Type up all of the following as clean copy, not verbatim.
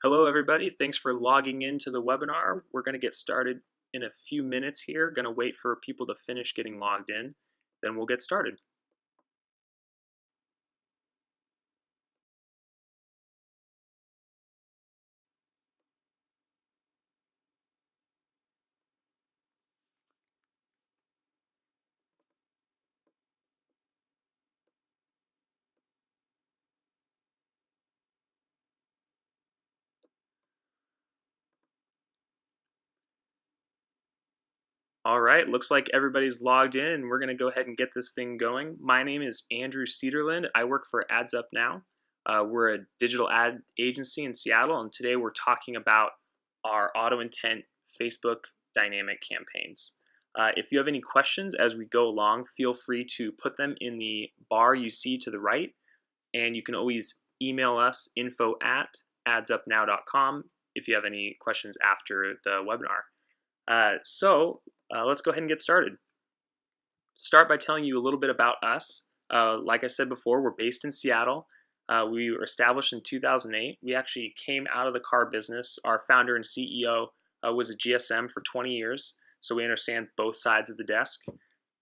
Hello, everybody. Thanks for logging into the webinar. We're going to get started in a few minutes here. Going to wait for people to finish getting logged in, then we'll get started. All right, looks like everybody's logged in, and we're going to go ahead and get this thing going. My name is Andrew Cedarland. I work for Ads Up Now. We're a digital ad agency in Seattle, and today we're talking about our auto intent Facebook dynamic campaigns. If you have any questions as we go along, feel free to put them in the bar you see to the right, and you can always email us info@adsupnow.com if you have any questions after the webinar. Let's go ahead and get started. Start by telling you a little bit about us. Like I said before, we're based in Seattle. We were established in 2008. We actually came out of the car business. Our founder and CEO was a GSM for 20 years, so we understand both sides of the desk.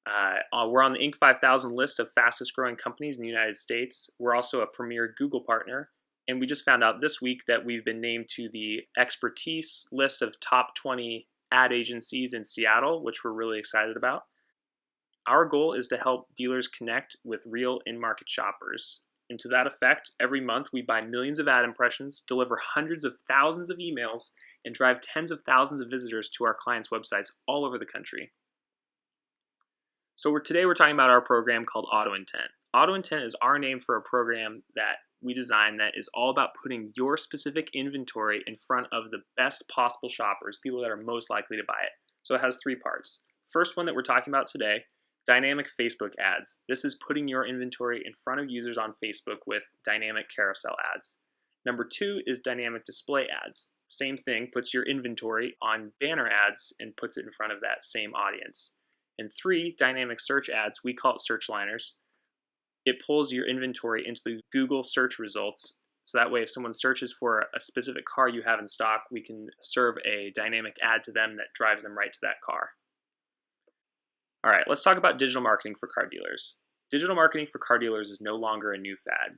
We're on the Inc. 5000 list of fastest growing companies in the United States. We're also a premier Google partner. And we just found out this week that we've been named to the expertise list of top 20 ad agencies in Seattle, which we're really excited about. Our goal is to help dealers connect with real in-market shoppers. And to that effect, every month we buy millions of ad impressions, deliver hundreds of thousands of emails, and drive tens of thousands of visitors to our clients' websites all over the country. So today we're talking about our program called Auto Intent. Auto Intent is our name for a program that we designed that is all about putting your specific inventory in front of the best possible shoppers, people that are most likely to buy it. So it has three parts. First one that we're talking about today, dynamic Facebook ads. This is putting your inventory in front of users on Facebook with dynamic carousel ads. Number two is dynamic display ads. Same thing, puts your inventory on banner ads and puts it in front of that same audience. And three, dynamic search ads. We call it search liners. It pulls your inventory into the Google search results. So that way, if someone searches for a specific car you have in stock, we can serve a dynamic ad to them that drives them right to that car. All right, let's talk about digital marketing for car dealers. Digital marketing for car dealers is no longer a new fad.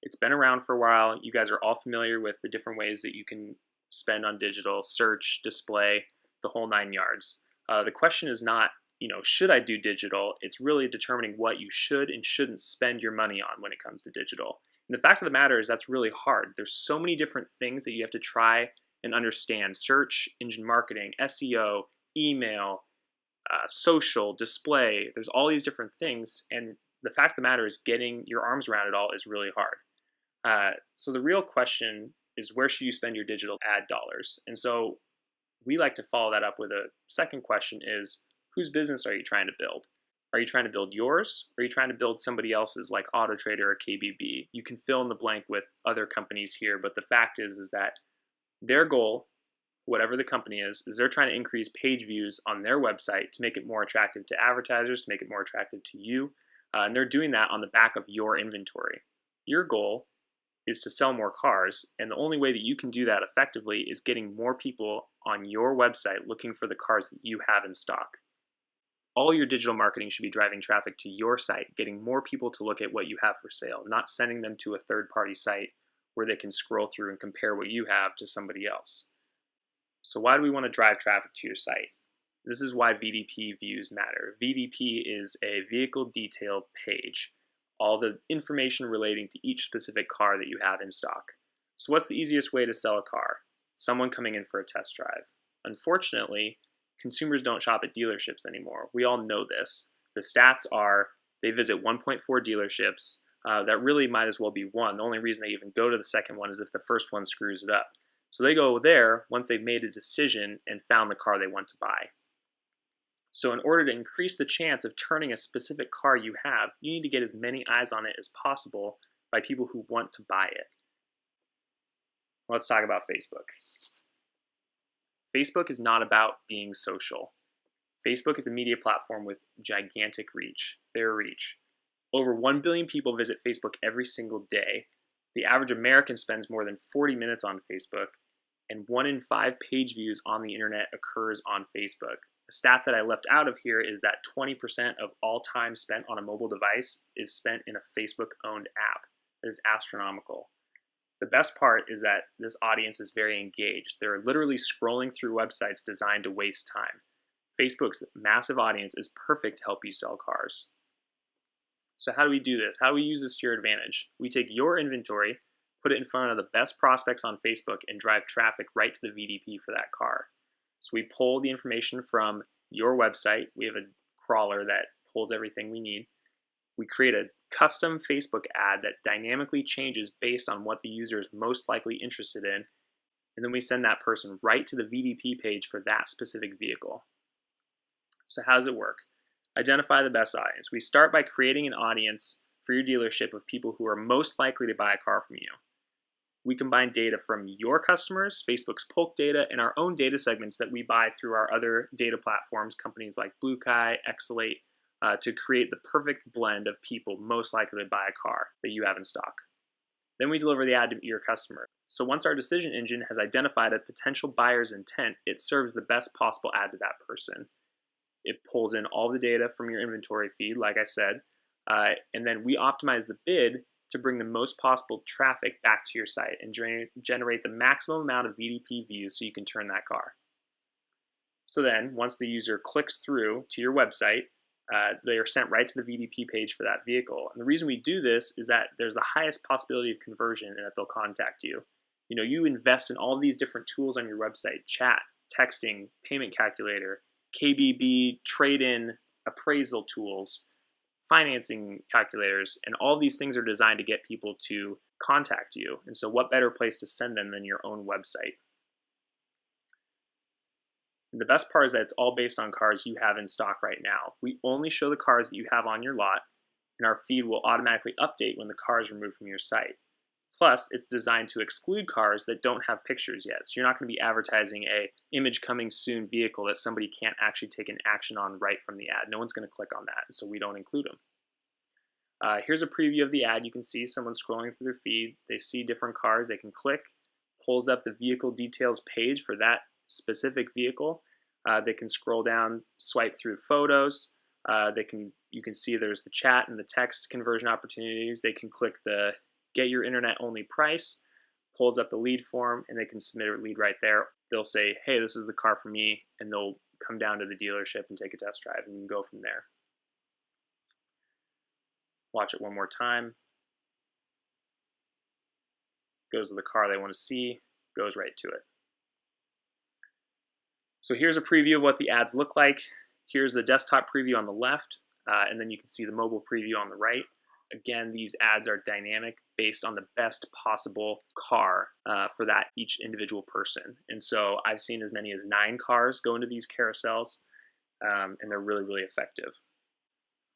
It's been around for a while. You guys are all familiar with the different ways that you can spend on digital, search, display, the whole nine yards. The question is not, should I do digital? It's really determining what you should and shouldn't spend your money on when it comes to digital. And the fact of the matter is that's really hard. There's so many different things that you have to try and understand. Search engine marketing, SEO, email, social, display. There's all these different things. And the fact of the matter is getting your arms around it all is really hard. So the real question is, where should you spend your digital ad dollars? And so we like to follow that up with a second question is, whose business are you trying to build? Are you trying to build yours? Or are you trying to build somebody else's like AutoTrader or KBB? You can fill in the blank with other companies here, but the fact is that their goal, whatever the company is they're trying to increase page views on their website to make it more attractive to advertisers, to make it more attractive to you. And they're doing that on the back of your inventory. Your goal is to sell more cars, and the only way that you can do that effectively is getting more people on your website looking for the cars that you have in stock. All your digital marketing should be driving traffic to your site, getting more people to look at what you have for sale, not sending them to a third-party site where they can scroll through and compare what you have to somebody else. So why do we want to drive traffic to your site? This is why VDP views matter. VDP is a vehicle detail page, all the information relating to each specific car that you have in stock. So what's the easiest way to sell a car? Someone coming in for a test drive. Unfortunately, consumers don't shop at dealerships anymore. We all know this. The stats are they visit 1.4 dealerships. That really might as well be one. The only reason they even go to the second one is if the first one screws it up. So they go there once they've made a decision and found the car they want to buy. So in order to increase the chance of turning a specific car you have, you need to get as many eyes on it as possible by people who want to buy it. Let's talk about Facebook. Facebook is not about being social. Facebook is a media platform with gigantic reach, their reach. Over 1 billion people visit Facebook every single day. The average American spends more than 40 minutes on Facebook, and 1 in 5 page views on the internet occurs on Facebook. A stat that I left out of here is that 20% of all time spent on a mobile device is spent in a Facebook-owned app. That is astronomical. The best part is that this audience is very engaged. They're literally scrolling through websites designed to waste time. Facebook's massive audience is perfect to help you sell cars. So how do we do this? How do we use this to your advantage? We take your inventory, put it in front of the best prospects on Facebook, and drive traffic right to the VDP for that car. So we pull the information from your website. We have a crawler that pulls everything we need. We create a custom Facebook ad that dynamically changes based on what the user is most likely interested in, and then we send that person right to the VDP page for that specific vehicle. So how does it work? Identify the best audience. We start by creating an audience for your dealership of people who are most likely to buy a car from you. We combine data from your customers, Facebook's Polk data, and our own data segments that we buy through our other data platforms, companies like BlueKai, Exalate, to create the perfect blend of people most likely to buy a car that you have in stock. Then we deliver the ad to your customer. So once our decision engine has identified a potential buyer's intent, it serves the best possible ad to that person. It pulls in all the data from your inventory feed, like I said, and then we optimize the bid to bring the most possible traffic back to your site and generate the maximum amount of VDP views so you can turn that car. So then, once the user clicks through to your website, they are sent right to the VDP page for that vehicle. And the reason we do this is that there's the highest possibility of conversion and that they'll contact you. You invest in all these different tools on your website: chat, texting, payment calculator, KBB, trade-in, appraisal tools, financing calculators, and all these things are designed to get people to contact you. And so what better place to send them than your own website? And the best part is that it's all based on cars you have in stock right now. We only show the cars that you have on your lot, and our feed will automatically update when the car is removed from your site. Plus, it's designed to exclude cars that don't have pictures yet. So you're not going to be advertising a image coming soon vehicle that somebody can't actually take an action on right from the ad. No one's going to click on that, so we don't include them. Here's a preview of the ad. You can see someone scrolling through their feed. They see different cars. They can click, pulls up the vehicle details page for that specific vehicle. They can scroll down, swipe through photos. You can see there's the chat and the text conversion opportunities. They can click the get your internet only price, pulls up the lead form, and they can submit a lead right there. They'll say, hey, this is the car for me, and they'll come down to the dealership and take a test drive, and you can go from there. Watch it one more time. Goes to the car they want to see, goes right to it. So here's a preview of what the ads look like. Here's the desktop preview on the left, and then you can see the mobile preview on the right. Again, these ads are dynamic based on the best possible car for that each individual person. And so I've seen as many as 9 cars go into these carousels, and they're really, really effective.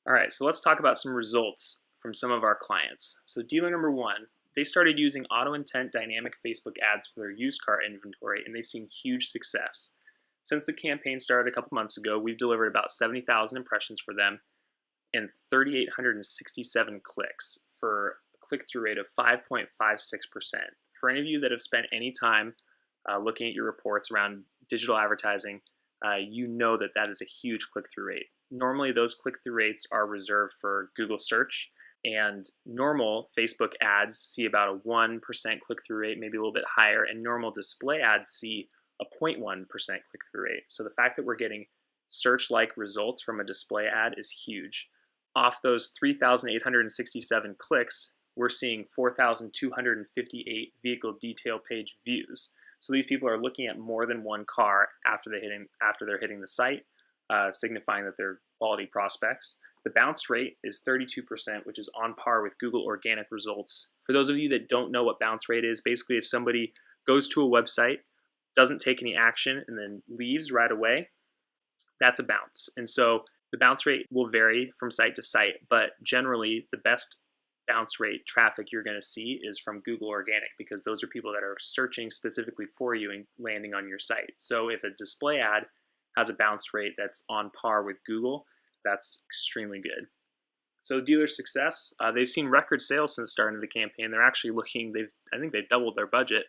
All right, so let's talk about some results from some of our clients. So dealer number 1, they started using auto intent dynamic Facebook ads for their used car inventory, and they've seen huge success. Since the campaign started a couple months ago, we've delivered about 70,000 impressions for them and 3,867 clicks for a click-through rate of 5.56%. For any of you that have spent any time looking at your reports around digital advertising, you know that that is a huge click-through rate. Normally, those click-through rates are reserved for Google search, and normal Facebook ads see about a 1% click-through rate, maybe a little bit higher, and normal display ads see a 0.1% click-through rate. So the fact that we're getting search-like results from a display ad is huge. Off those 3,867 clicks, we're seeing 4,258 vehicle detail page views. So these people are looking at more than one car after they're hitting the site, signifying that they're quality prospects. The bounce rate is 32%, which is on par with Google organic results. For those of you that don't know what bounce rate is, basically if somebody goes to a website, doesn't take any action, and then leaves right away, that's a bounce. And so the bounce rate will vary from site to site, but generally the best bounce rate traffic you're going to see is from Google Organic, because those are people that are searching specifically for you and landing on your site. So if a display ad has a bounce rate that's on par with Google, that's extremely good. So dealer success, they've seen record sales since starting the campaign. They're actually looking, I think they've doubled their budget.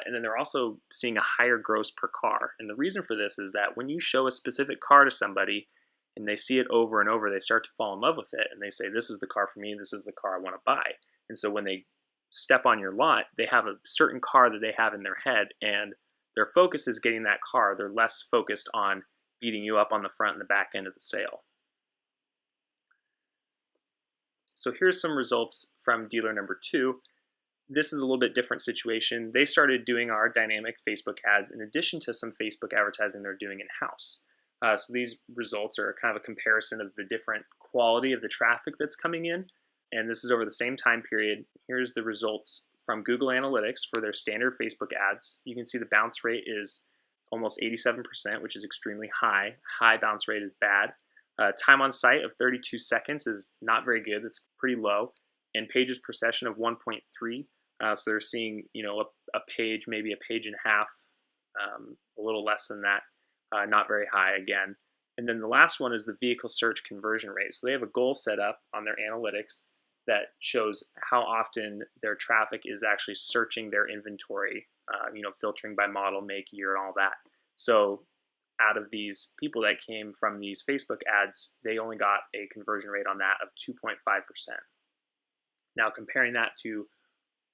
And then they're also seeing a higher gross per car. And the reason for this is that when you show a specific car to somebody and they see it over and over, they start to fall in love with it. And they say, this is the car for me. This is the car I want to buy. And so when they step on your lot, they have a certain car that they have in their head. And their focus is getting that car. They're less focused on beating you up on the front and the back end of the sale. So here's some results from dealer number 2. This is a little bit different situation. They started doing our dynamic Facebook ads in addition to some Facebook advertising they're doing in-house. So these results are kind of a comparison of the different quality of the traffic that's coming in. And this is over the same time period. Here's the results from Google Analytics for their standard Facebook ads. You can see the bounce rate is almost 87%, which is extremely high. High bounce rate is bad. Time on site of 32 seconds is not very good. It's pretty low. And pages per session of 1.3. So they're seeing, a page, maybe a page and a half, a little less than that. Not very high again. And then the last one is the vehicle search conversion rate. So they have a goal set up on their analytics that shows how often their traffic is actually searching their inventory, filtering by model, make, year, and all that. So out of these people that came from these Facebook ads, they only got a conversion rate on that of 2.5%. Now comparing that to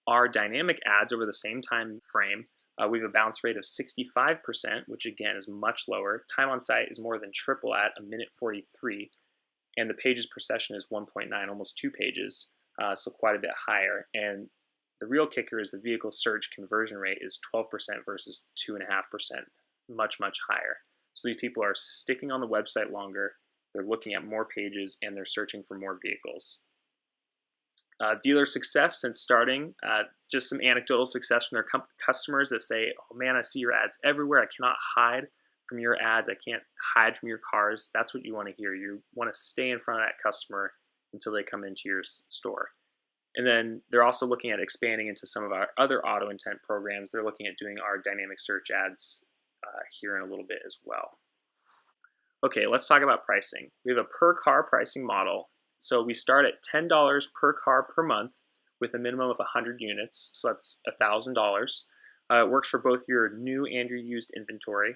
our dynamic ads over the same time frame, we have a bounce rate of 65%, which again is much lower. Time on site is more than triple at 1:43, and the pages per session is 1.9, almost 2 pages, so quite a bit higher. And the real kicker is the vehicle search conversion rate is 12% versus 2.5%, much, much higher. So these people are sticking on the website longer, they're looking at more pages, and they're searching for more vehicles. Dealer success since starting, just some anecdotal success from their customers that say, oh man, I see your ads everywhere. I cannot hide from your ads. I can't hide from your cars. That's what you want to hear. You want to stay in front of that customer until they come into your store. And then they're also looking at expanding into some of our other auto intent programs. They're looking at doing our dynamic search ads here in a little bit as well. Okay, let's talk about pricing. We have a per car pricing model. So we start at $10 per car per month with a minimum of 100 units. So that's $1,000. It works for both your new and your used inventory.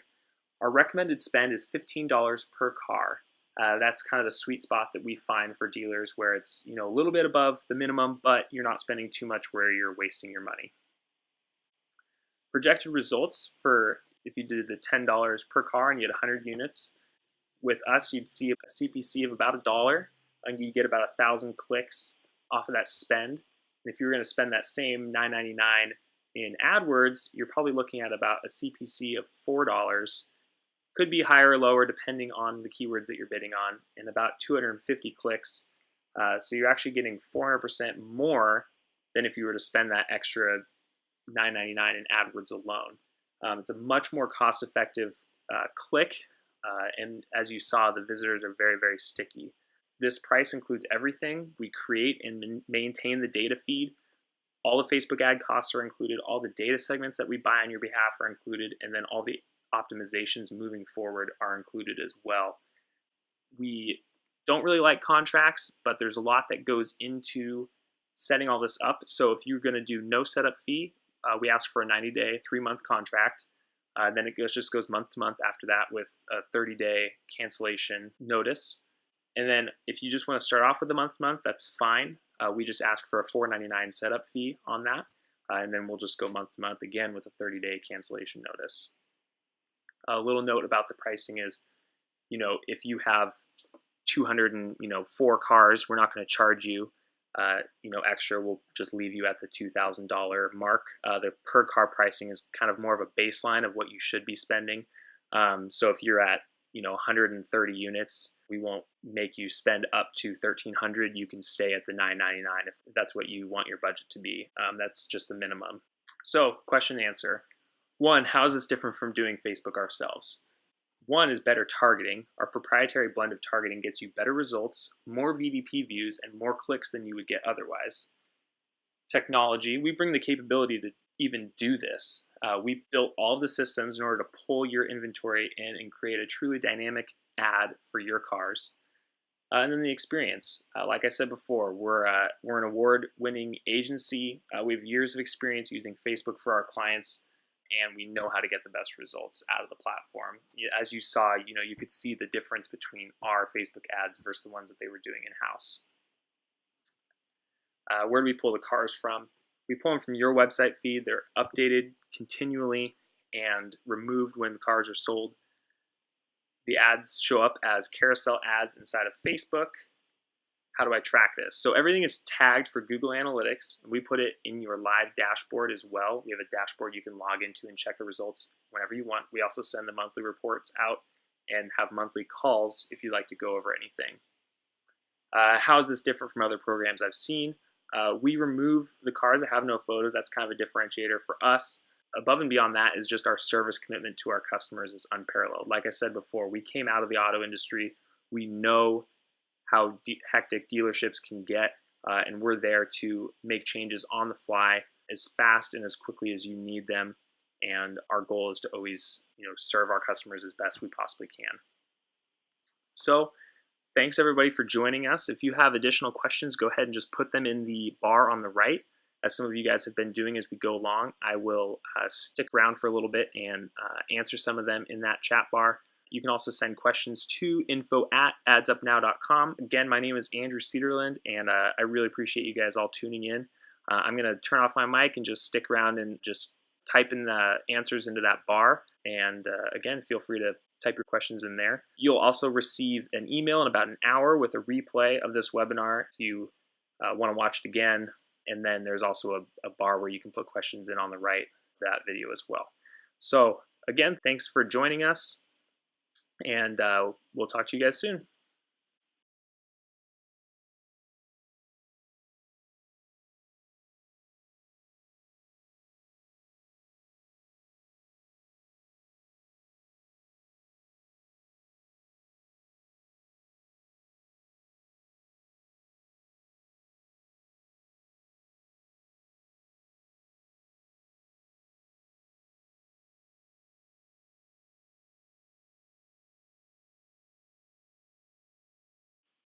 Our recommended spend is $15 per car. That's kind of the sweet spot that we find for dealers where it's a little bit above the minimum, but you're not spending too much where you're wasting your money. Projected results for if you did the $10 per car and you had 100 units, with us you'd see a CPC of about $1. And you get about 1,000 clicks off of that spend. And if you're going to spend that same $9.99 in AdWords, you're probably looking at about a CPC of $4. Could be higher or lower depending on the keywords that you're bidding on, and about 250 clicks. So you're actually getting 400% more than if you were to spend that extra $9.99 in AdWords alone. It's a much more cost-effective click, and as you saw, the visitors are very, very sticky. This price includes everything. We create and maintain the data feed. All the Facebook ad costs are included. All the data segments that we buy on your behalf are included. And then all the optimizations moving forward are included as well. We don't really like contracts, but there's a lot that goes into setting all this up. So if you're going to do no setup fee, we ask for a 90-day, 3-month contract. Then it just goes month to month after that with a 30-day cancellation notice. And then if you just want to start off with a month-to-month, that's fine. We just ask for a $4.99 setup fee on that. And then we'll just go month-to-month again with a 30-day cancellation notice. A little note about the pricing is, if you have 204 cars, we're not going to charge you, extra. We'll just leave you at the $2,000 mark. The per car pricing is kind of more of a baseline of what you should be spending. So if you're at 130 units, we won't make you spend up to $1,300. You can stay at the $9.99 if that's what you want your budget to be. That's just the minimum. So question and answer. 1, how is this different from doing Facebook ourselves? 1 is better targeting. Our proprietary blend of targeting gets you better results, more VDP views, and more clicks than you would get otherwise. Technology, we bring the capability to even do this. We built all of the systems in order to pull your inventory in and create a truly dynamic ad for your cars. And then the experience. Like I said before, we're an award-winning agency. We have years of experience using Facebook for our clients, and we know how to get the best results out of the platform. As you saw, you could see the difference between our Facebook ads versus the ones that they were doing in-house. Where do we pull the cars from? We pull them from your website feed. They're updated continually and removed when the cars are sold. The ads show up as carousel ads inside of Facebook. How do I track this? So everything is tagged for Google Analytics. We put it in your live dashboard as well. We have a dashboard you can log into and check the results whenever you want. We also send the monthly reports out and have monthly calls if you'd like to go over anything. How is this different from other programs I've seen? We remove the cars that have no photos. That's kind of a differentiator for us. Above and beyond that is just our service commitment to our customers is unparalleled. Like I said before, we came out of the auto industry. We know how hectic dealerships can get, and we're there to make changes on the fly as fast and as quickly as you need them. And our goal is to always, serve our customers as best we possibly can. So thanks everybody for joining us. If you have additional questions, go ahead and just put them in the bar on the right. As some of you guys have been doing as we go along, I will stick around for a little bit and answer some of them in that chat bar. You can also send questions to info@adsupnow.com. Again, my name is Andrew Cederland, and I really appreciate you guys all tuning in. I'm going to turn off my mic and just stick around and just type in the answers into that bar. And again, feel free to type your questions in there. You'll also receive an email in about an hour with a replay of this webinar if you want to watch it again. And then there's also a bar where you can put questions in on the right of that video as well. So again, thanks for joining us, and we'll talk to you guys soon.